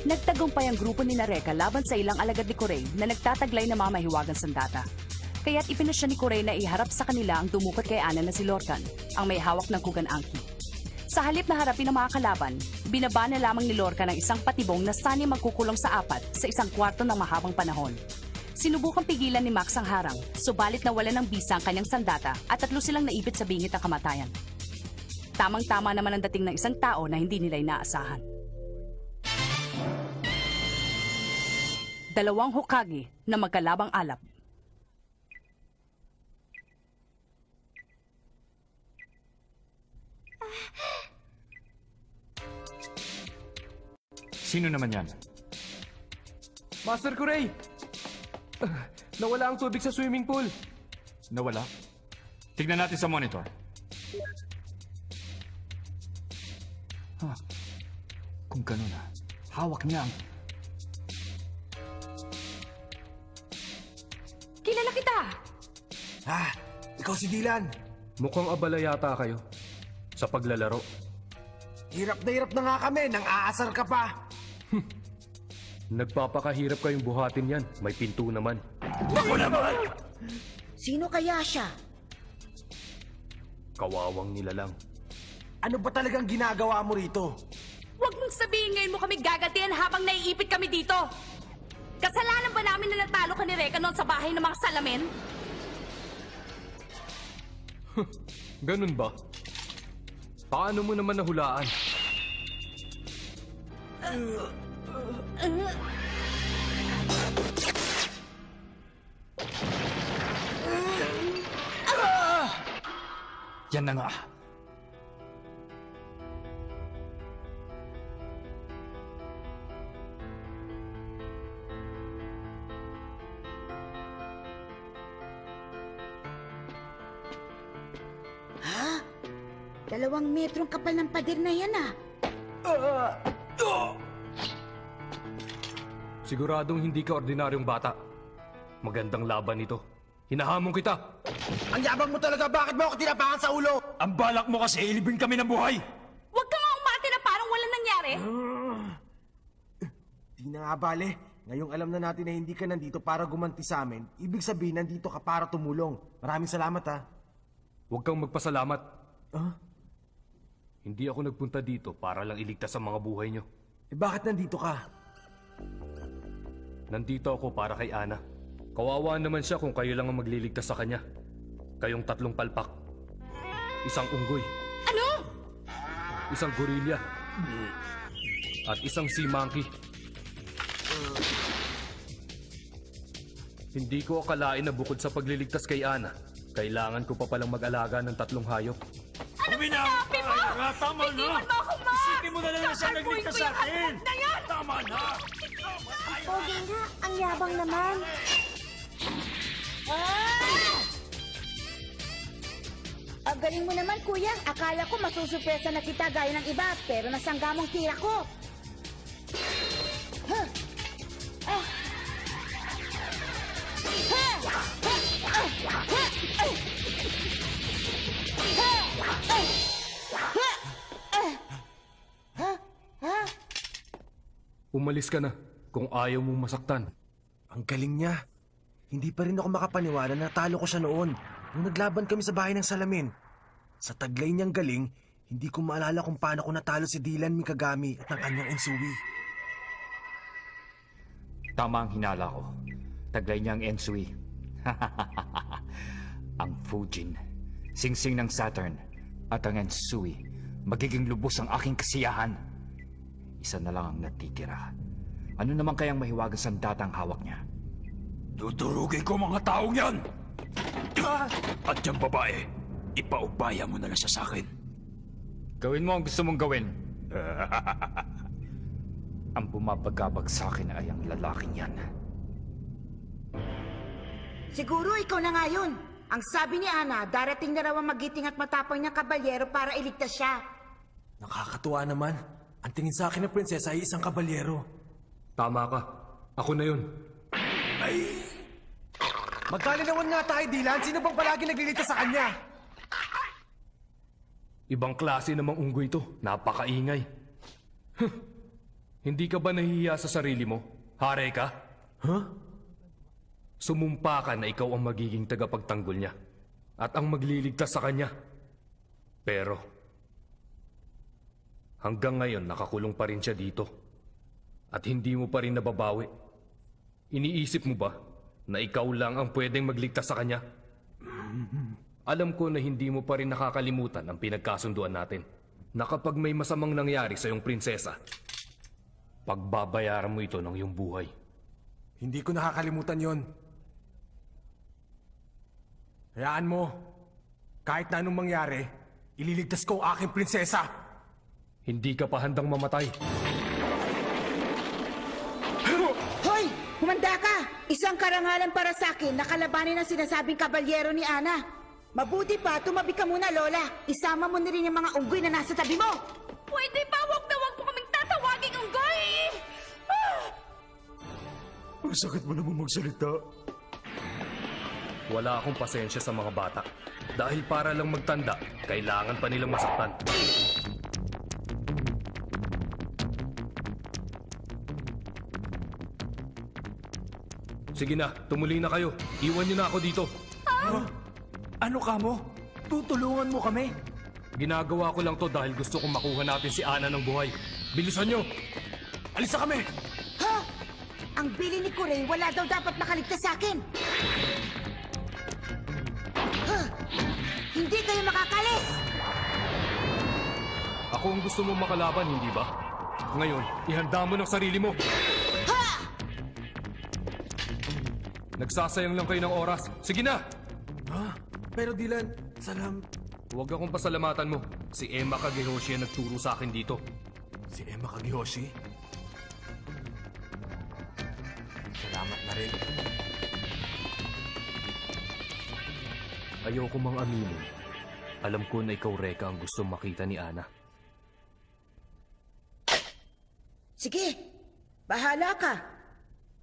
Nagtagumpay ang grupo ni Nareka laban sa ilang alagad ni Corey na nagtataglay ng mga mahiwagang sandata. Kaya't ipinasya ni Corey na iharap sa kanila ang dumukot kay Ana na si Lorcan, ang may hawak ng Kugan Anki. Sa halip na harapin ang mga kalaban, binaba na lamang ni Lorcan ang isang patibong na sani magkukulong sa 4 sa isang kwarto ng mahabang panahon. Sinubukang pigilan ni Max ang harang, subalit nawala ng bisa ang kanyang sandata at 3 silang naipit sa bingit ng kamatayan. Tamang-tama naman ang dating ng isang tao na hindi nila inaasahan. 2 Hokage na magkalabang alap. Sino naman yan? Master Corey! Nawala ang tubig sa swimming pool. Nawala? Tignan natin sa monitor. Kung ganun hawak niya ang... Kilala kita! Ikaw si Dylan. Mukhang abala yata kayo sa paglalaro. Hirap na nga kami nang aasar ka pa. Nagpapakahirap kayong buhatin yan. May pinto naman. Ako naman! Sino kaya siya? Kawawang nilalang. Ano ba talagang ginagawa mo rito? Huwag mong sabihin ngayon mo kami gagantihan habang naiipit kami dito! Kasalanan ba namin na natalo ka ni Reka noon sa bahay ng mga salamin? Ganun ba? Paano mo naman nahulaan? Yan na nga. Ha? 2 metrong kapal ng pader na yan Siguradong hindi ka ordinaryong bata. Magandang laban ito. Hinahamon kita. Ang yabang mo talaga, bakit mo ako tinapakan sa ulo? Ang balak mo kasi ilibing kami ng buhay! Huwag ka nga umarte na parang walang nangyari! Di na nga bale. Ngayong alam na natin na hindi ka nandito para gumanti sa amin, ibig sabihin nandito ka para tumulong. Maraming salamat Huwag kang magpasalamat. Hindi ako nagpunta dito para lang iligtas ang mga buhay nyo. Bakit nandito ka? Nandito ako para kay Ana. Kawawa naman siya kung kayo lang ang magliligtas sa kanya. Kayong 3 palpak. Isang unggoy. Ano? Isang gorilla. At isang sea monkey. Hindi ko akalain na bukod sa pagliligtas kay Ana, kailangan ko pa palang mag-alaga ng 3 hayop. Ano sinabi mo? Tama na! Bitiwan mo ako, Max! Isipin mo na lang na siya nagligtas sa akin! Na yan! Tama na! Pogi nga, ang yabang naman. Ang galing mo naman, kuya. Akala ko masusurpresa na kita gaya ng iba, pero nasangga mong tira ko. Umalis ka na kung ayaw mong masaktan. Ang galing niya. Hindi pa rin ako makapaniwala na natalo ko siya noon nung naglaban kami sa bahay ng salamin. Sa taglay niyang galing, hindi ko maalala kung paano ko natalo si Dylan Mikagami at ang kanyang Ensui. Tama ang hinala ko. Taglay niya ang Ensui. Ang Fujin, singsing ng Saturn, at ang Ensui, magiging lubos ang aking kasiyahan. Isa na lang ang natitira. Ano naman kayang mahiwagang sandata ang hawak niya? Tuturugin ko mga taong yan! At yung babae, ipaubaya mo na lang siya sa akin. Gawin mo ang gusto mong gawin. Ang bumabagabag sa akin ay ang lalaking yan. Siguro ikaw na nga yun. Ang sabi ni Ana, darating na raw ang magiting at matapang niyang kabalyero para iligtas siya. Nakakatuwa naman. Ang tingin sa akin ng prinsesa ay isang kabalyero. Tama ka. Ako na yun. Magkalinawan nga tayo, Dylan. Sino bang palagi naglilita sa kanya? Ibang klase namang unggoy to. Napakaingay. Hindi ka ba nahihiya sa sarili mo? Hare ka? Huh? Sumumpa ka na ikaw ang magiging tagapagtanggol niya at ang magliligtas sa kanya. Pero, hanggang ngayon nakakulong pa rin siya dito at hindi mo pa rin nababawi. Iniisip mo ba na ikaw lang ang pwedeng magligtas sa kanya? Alam ko na hindi mo pa rin nakakalimutan ang pinagkasunduan natin na kapag may masamang nangyari sa iyong prinsesa, pagbabayaran mo ito ng iyong buhay. Hindi ko nakakalimutan yon. Hayaan mo. Kahit na anong mangyari, ililigtas ko ang aking prinsesa. Hindi ka pa handang mamatay. Hoy! Humanda ka! Isang karangalan para sa akin na kalabanin ang sinasabing kabalyero ni Ana. Mabuti pa, tumabi ka muna, Lola. Isama mo na rin yung mga unggoy na nasa tabi mo. Pwede ba wag na wag po kaming tatawaging unggoy? Ang sakit mo naman magsalita. Wala akong pasensya sa mga bata. Dahil para lang magtanda, kailangan pa nilang masaktan. Sige na, tumuli na kayo. Iwan niyo na ako dito. Ano ka mo? Tutulungan mo kami? Ginagawa ko lang to dahil gusto kong makuha natin si Ana ng buhay. Bilisan niyo! Alisa kami! Ha? Ang bili ni Kuray, wala daw dapat nakaligtas sa akin. Ha? Hindi kayo makakalis! Ako ang gusto mong makalaban, hindi ba? Ngayon, ihanda mo ng sarili mo. Ha? Nagsasayang lang kayo ng oras. Sige na! Ha? Pero Dylan, Huwag akong pasalamatan mo. Si Emma Kagehoshi ang nagturo sa akin dito. Si Emma Kagehoshi? Salamat na rin. Ayoko mang aminin. Alam ko na ikaw, Reka, ang gustong makita ni Ana. Sige, bahala ka.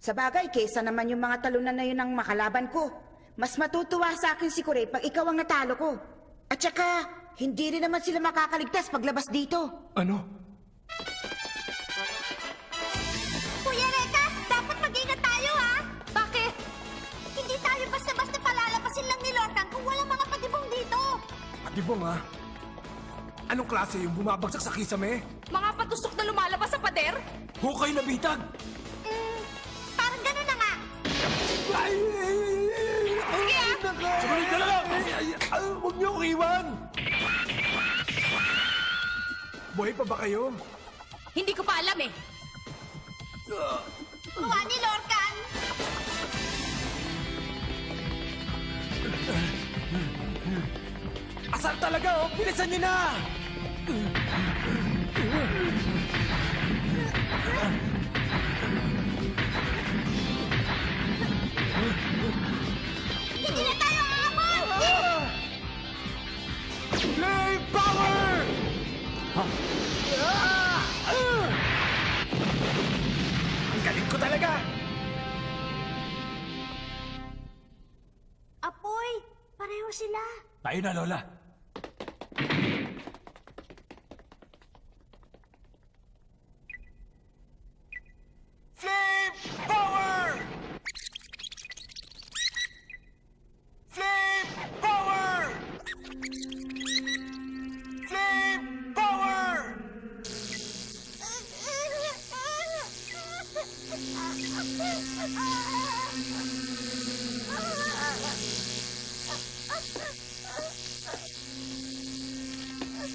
Sa bagay, kesa naman yung mga talunan na yun ang makalaban ko. Mas matutuwa sa akin si Kuray pag ikaw ang natalo ko. At saka, hindi rin naman sila makakaligtas paglabas dito. Ano? Kuya Reka, dapat mag-ingat tayo, ha? Bakit? Hindi tayo basta-basta palalapasin lang ni Lorcan kung walang mga patibong dito. Patibong ha? Anong klase yung bumabagsak sa kisame? Mga patusok na lumalabas sa pader? Hukay na bitag! Parang gano'n na nga. Sige ah! Sumunod ka na lang! Huwag niyo akong iwan! Buhay pa ba kayo? Hindi ko pa alam eh. Kuha ni Lorcan. Asar talaga oh! Bilisan niyo na! Hindi na tayo aabot! Flame power! Ang galing ko talaga! Apoy, pareho sila. Tayo na, Lola. Flame power! Flame power! Flame power!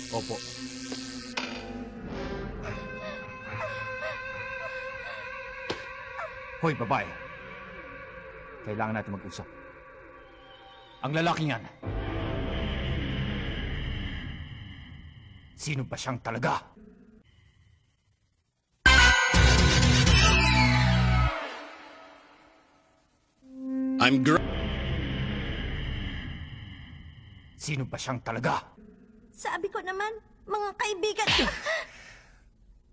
Opo. Hoy, babae. Kailangan natin mag-usap. Ang lalaking yan. Sino ba siyang talaga? Sino ba siyang talaga? Sabi ko naman, mga kaibigan.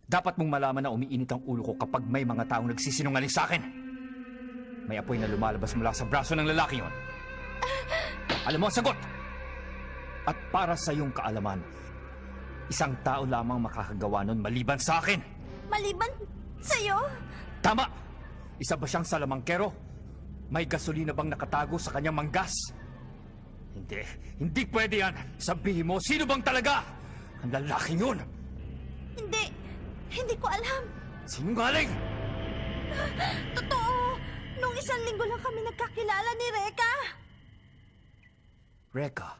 Dapat mong malaman na umiinit ang ulo ko kapag may mga taong nagsisinungaling sa akin. May apoy na lumalabas mula sa braso ng lalaki yon. Alam mo ang sagot! At para sa iyong kaalaman, isang tao lamang makakagawa nun maliban sa akin. Maliban sa'yo? Tama! Isa ba siyang salamangkero? May gasolina bang nakatago sa kanyang manggas? Hindi pwede yan! Sabihin mo, sino bang talaga? Ang lalaking yun! Hindi ko alam. Sinungaling! Totoo! Nung 1 linggo lang kami nagkakilala ni Reka. Reka?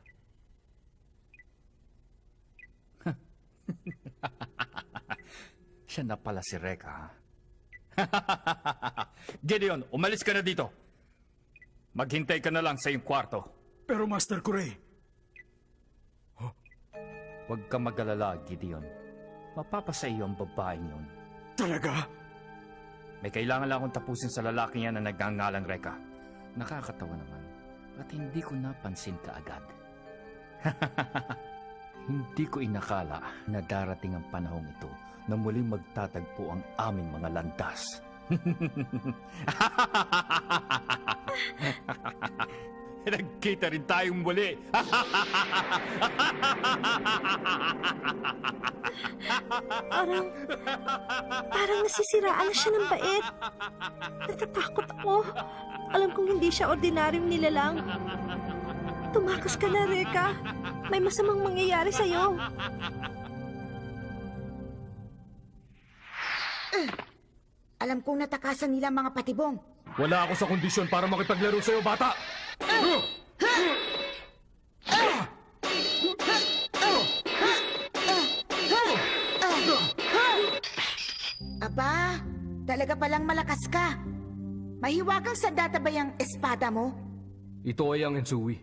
Siya na pala si Reka, ha? Gideon, umalis ka na dito. Maghintay ka na lang sa iyong kwarto. Pero Master Kuray, Huwag kang mag-alala, Gideon. Mapapasa iyo ang babaeng yun. talaga? May kailangan lang akong tapusin sa lalaking yan na nagngangalang Reka. Nakakatawa naman. At hindi ko napansin kaagad. Hindi ko inakala na darating ang panahong ito na muling magtatagpo ang aming mga landas. Nagkita rin tayong muli. Parang nasisiraan na siya ng bait. Natatakot ako. Alam kong hindi siya ordinaryong nilalang. Tumakas ka na, Reka. May masamang mangyayari sa'yo. Alam kong natakasan nila ang mga patibong. Wala ako sa kondisyon para makipaglaro sa'yo, bata! Aba, talaga palang malakas ka. Mahiwagang sandata ba yung espada mo? Ito ay ang Ensui.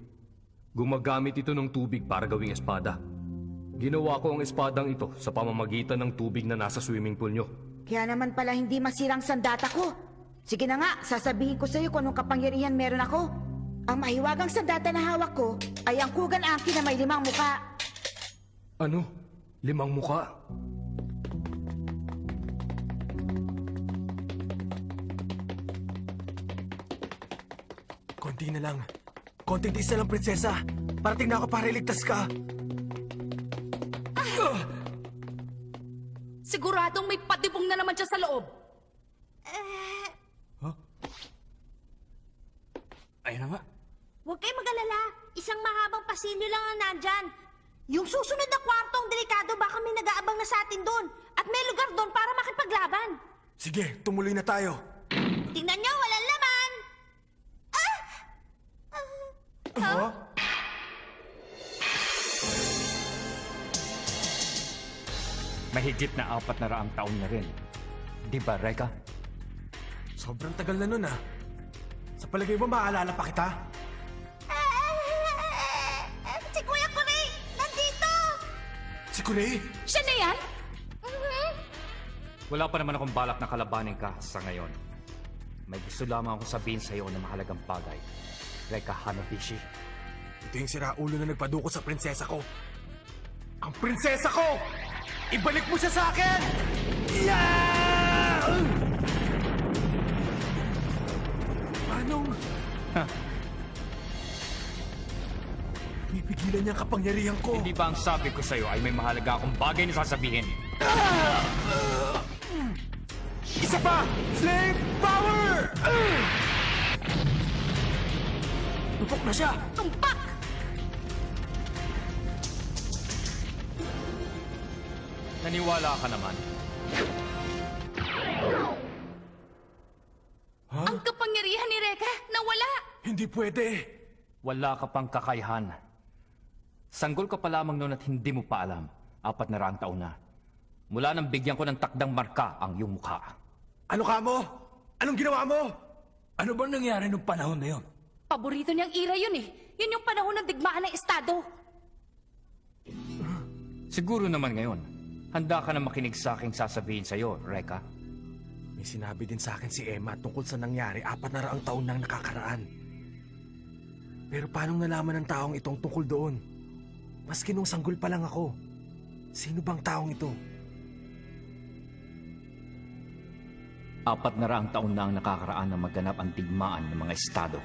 Gumagamit ito ng tubig para gawing espada. Ginawa ko ang espadang ito sa pamamagitan ng tubig na nasa swimming pool nyo. Kaya naman pala hindi masirang sandata ko. Sige na nga, sasabihin ko sa'yo kung anong kapangyarihan meron ako. Ang mahiwagang sandata na hawak ko ay ang Kugan Anki na may 5 muka. Ano? 5 muka? Konti na lang. Konting tiis na lang, prinsesa. Parating na ako para iligtas ka. Siguradong may patibong na naman siya sa loob. Ayun na nga. Huwag kayo mag-alala. Isang mahabang pasilyo lang ang nandyan. Yung susunod na kwartong delikado, baka may nag-aabang na sa atin doon. At may lugar doon para makipaglaban. Sige, tumuloy na tayo. Tingnan nyo, walang laman! Huh? Mahigit na 400 taon na rin. Di ba, Reka? Sobrang tagal na nun, ah. Sa palagay mo, maaalala pa kita? Si Kuya Kuray! Nandito! Si Kulay? Siya na yan? Wala pa naman akong balak na kalabanin ka sa ngayon. May gusto lamang akong sabihin sa iyo na mahalagang bagay. Reka Hanabishi. Ito yung siraulo na nagpaduko sa prinsesa ko. Ang prinsesa ko! Ibalik mo siya sa akin! Yeah! Anong... Pipigilan niya ang kapangyarihan ko. Hindi ba ang sabi ko sa iyo ay may mahalaga akong bagay na sasabihin? Isa pa! Slave power! Tupok na siya! Tumpak! Naniwala ka naman. Ang kapangyarihan ni Reka nawala! Hindi pwede! Wala ka pang kakayahan. Sanggol ka pa lamang noon at hindi mo pa alam. 400 taon na. Mula nang bigyan ko ng takdang marka ang iyong mukha. Ano ka mo? Anong ginawa mo? Ano ba nangyari nung panahon na yon? Paborito niyang ira yun eh. Yun yung panahon ng digmaan ng estado. Siguro naman ngayon, handa ka na makinig sa aking sasabihin sa iyo, Reka. May sinabi din sa akin si Emma tungkol sa nangyari 400 taon nang nakakaraan. Pero paanong nalaman ng taong itong tungkol doon? Maski nung sanggol pa lang ako. Sino bang taong ito? 400 taon na ang nakakaraan na maganap ang digmaan ng mga estado.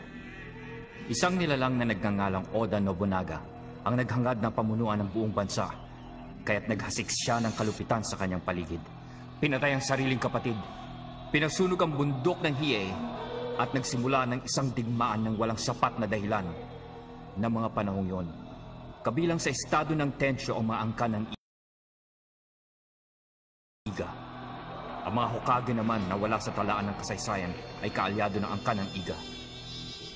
Isang nilalang na nagngangalang Oda Nobunaga ang naghangad ng pamunuan ng buong bansa, kaya't naghasik siya ng kalupitan sa kanyang paligid. pinatay ang sariling kapatid, pinasunog ang bundok ng Hiei, at nagsimula ng isang digmaan ng walang sapat na dahilan. Ng mga panahong yon, kabilang sa estado ng tensyo ang mga angkan ng Iga. Ang mga Hokage naman na wala sa talaan ng kasaysayan ay kaalyado ng angkan ng Iga.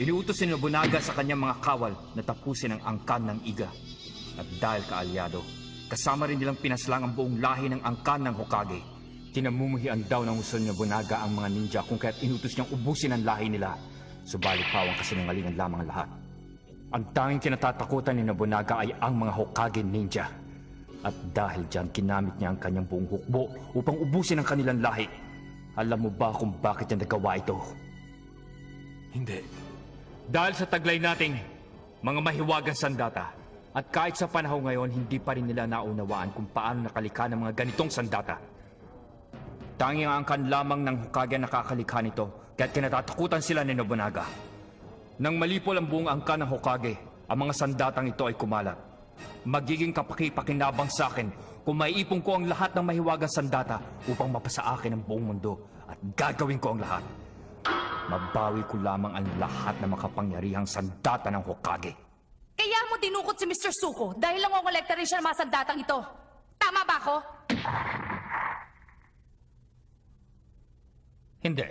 Iniutos si Nobunaga sa kanyang mga kawal na tapusin ang angkan ng Iga. At dahil kaalyado, kasama rin nilang pinaslang ang buong lahi ng angkan ng Hokage. Kinamumuhian daw ng uso ni Nobunaga ang mga ninja kung kaya't inutos niyang ubusin ang lahi nila. Subalit pawang kasinungalingan lamang ang lahat. Ang tanging kinatatakutan ni Nobunaga ay ang mga Hokage ninja. At dahil dyan, ginamit niya ang kanyang buong hukbo upang ubusin ang kanilang lahi. Alam mo ba kung bakit niya nagawa ito? Hindi. Dahil sa taglay nating mga mahiwagang sandata. At kahit sa panahon ngayon, hindi pa rin nila naunawaan kung paano nakalikha ng mga ganitong sandata. Tanging ang angkan lamang ng Hokage ang nakakalikha nito, kaya't kinatatakutan sila ni Nobunaga. Nang malipol ang buong angkan ng Hokage, ang mga sandatang ito ay kumalat. Magiging kapaki-pakinabang sa akin kung maiipon ko ang lahat ng mahiwagang sandata upang mapasa akin ang buong mundo at gagawin ko ang lahat. Mabawi ko lamang ang lahat ng makapangyarihang sandata ng Hokage. Kaya mo dinukot si Mr. Suko dahil lang ngongolekta rin siya ng mga sandatang ito. Tama ba ako? Hindi.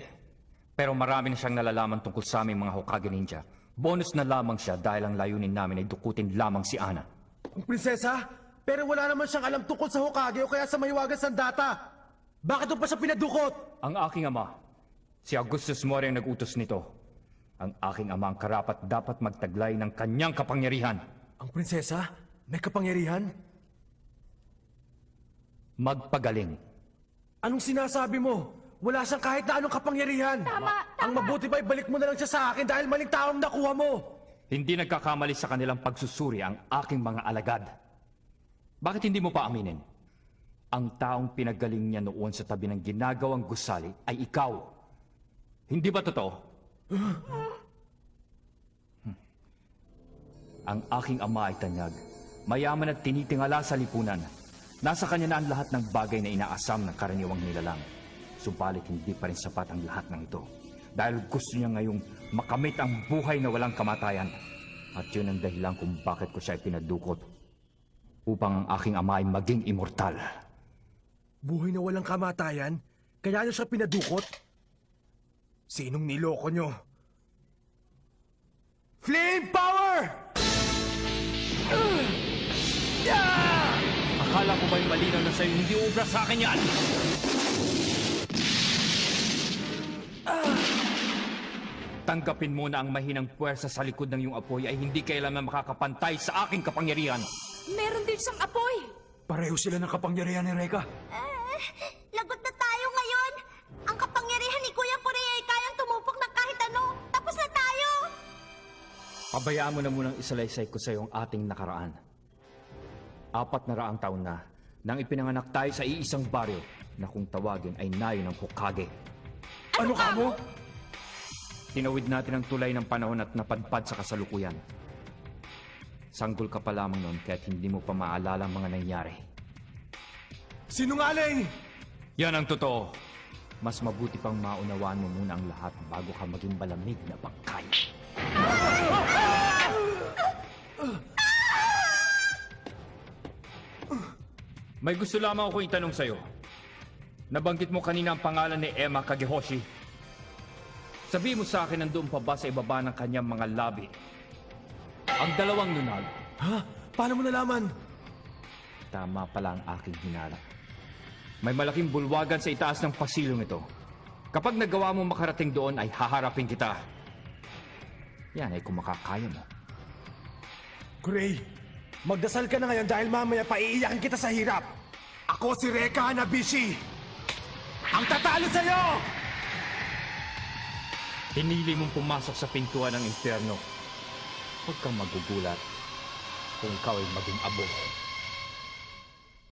Pero marami na siyang nalalaman tungkol sa aming mga Hokage ninja. Bonus na lamang siya dahil ang layunin namin ay dukutin lamang si Ana. Ang prinsesa? Pero wala naman siyang alam tungkol sa Hokage o kaya sa mahiwagang sandata. Bakit doon pa siya pinadukot? Ang aking ama, si Augustus Mori ang nag-utos nito. Ang aking ama ang karapat dapat magtaglay ng kanyang kapangyarihan. Ang prinsesa? May kapangyarihan? Magpagaling. Anong sinasabi mo? Wala siyang kahit na anong kapangyarihan. Tama. Ang mabuti pa ibalik mo na lang siya sa akin dahil maling taong nakuha mo. Hindi nagkakamali sa kanilang pagsusuri ang aking mga alagad. Bakit hindi mo pa aminin? Ang taong pinagaling niya noon sa tabi ng ginagawang gusali ay ikaw. Hindi ba totoo? Ang aking ama ay tanyag, mayaman at tinitingala sa lipunan. Nasa kanya na ang lahat ng bagay na inaasam ng karaniwang nilalang. Subalit hindi pa rin sapat ang lahat ng ito. Dahil gusto niya ngayong makamit ang buhay na walang kamatayan. At yun ang dahilan kung bakit ko siya pinadukot. Upang ang aking ama ay maging immortal. Buhay na walang kamatayan? Kaya niyo siya pinadukot? Sinong niloko niyo? Flame power! Akala ko ba'y malinaw na sa'yo hindi ubra sa akin yan? Tanggapin mo na ang mahinang puwersa sa likod ng iyong apoy ay hindi kailanman makakapantay sa aking kapangyarihan. Meron din siyang apoy. Pareho sila ng kapangyarihan ni Reka. Lagot na tayo ngayon. Ang kapangyarihan ni Kuya Kurei ay kayang tumupok ng kahit ano. Tapos na tayo. Pabayaan mo na munang isalaysay ko sa iyo ang ating nakaraan. 400 taon na nang ipinanganak tayo sa iisang baryo na kung tawagin ay nayo ng Hokage. Ano ka mo? Tinawid natin ang tulay ng panahon at napadpad sa kasalukuyan. Sanggol ka pa lamang noon kaya't hindi mo pa maalala ang mga nangyari. Sinungaling! Yan ang totoo. Mas mabuti pang maunawaan mo muna ang lahat bago ka maging malamig na bangkay. May gusto lamang akong itanong sa'yo. Nabanggit mo kanina ang pangalan ni Emma Kagehoshi. Sabi mo sa akin nandoon pa ba sa ibaba ng kanyang mga labi ang dalawang lunag? Ha? Paano mo nalaman? Tama pala ang aking hinala. May malaking bulwagan sa itaas ng pasilong ito. Kapag nagawa mo makarating doon ay haharapin kita. Yan ay kung makakaya mo. Kurei, magdasal ka na ngayon dahil mamaya paiiyakin kita sa hirap. Ako si Reka Hanabishi. Ang tatalo sa'yo! Pinili mong pumasok sa pintuan ng impyerno. Huwag kang magugulat kung ikaw ay maging abo.